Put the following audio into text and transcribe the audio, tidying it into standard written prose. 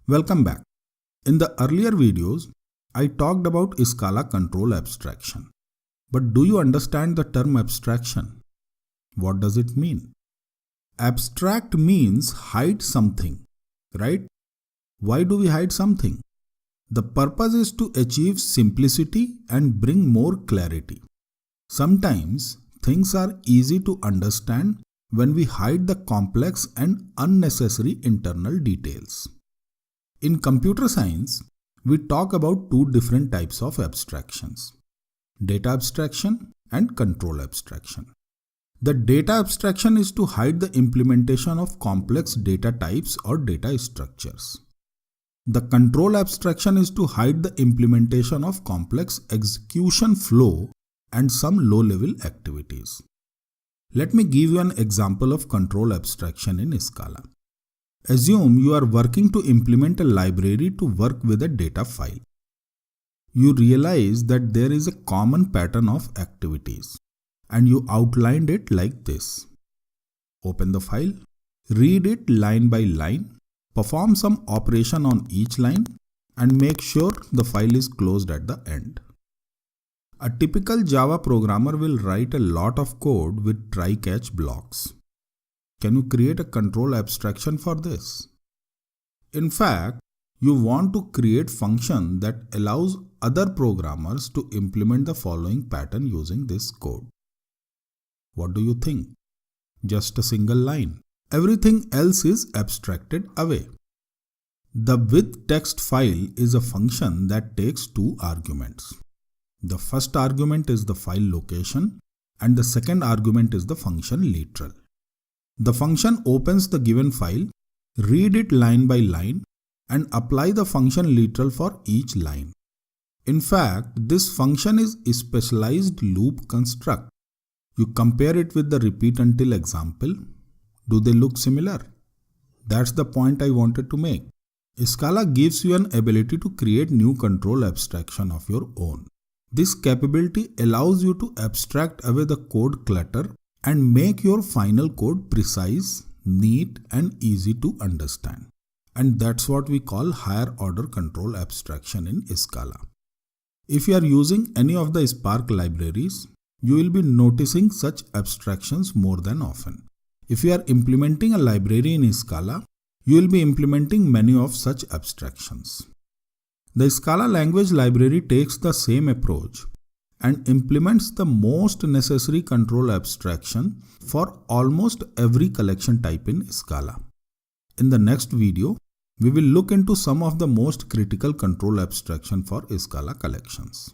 Welcome back. In the earlier videos, I talked about Scala control abstraction. But do you understand the term abstraction? What does it mean? Abstract means hide something, right? Why do we hide something? The purpose is to achieve simplicity and bring more clarity. Sometimes things are easy to understand when we hide the complex and unnecessary internal details. In computer science, we talk about two different types of abstractions: data abstraction and control abstraction. The data abstraction is to hide the implementation of complex data types or data structures. The control abstraction is to hide the implementation of complex execution flow and some low-level activities. Let me give you an example of control abstraction in Scala. Assume you are working to implement a library to work with a data file. You realize that there is a common pattern of activities, and you outlined it like this. Open the file, read it line by line, perform some operation on each line, and make sure the file is closed at the end. A typical Java programmer will write a lot of code with try-catch blocks. Can you create a control abstraction for this? In fact, you want to create function that allows other programmers to implement the following pattern using this code. What do you think? Just a single line. Everything else is abstracted away. The with text file is a function that takes two arguments. The first argument is the file location and the second argument is the function literal. The function opens the given file, read it line by line, and apply the function literal for each line. In fact, this function is a specialized loop construct. You compare it with the repeat until example. Do they look similar? That's the point I wanted to make. Scala gives you an ability to create new control abstraction of your own. This capability allows you to abstract away the code clutter and make your final code precise, neat, and easy to understand. And that's what we call higher order control abstraction in Scala. If you are using any of the Spark libraries, you will be noticing such abstractions more than often. If you are implementing a library in Scala, you will be implementing many of such abstractions. The Scala language library takes the same approach and implements the most necessary control abstraction for almost every collection type in Scala. In the next video, we will look into some of the most critical control abstraction for Scala collections.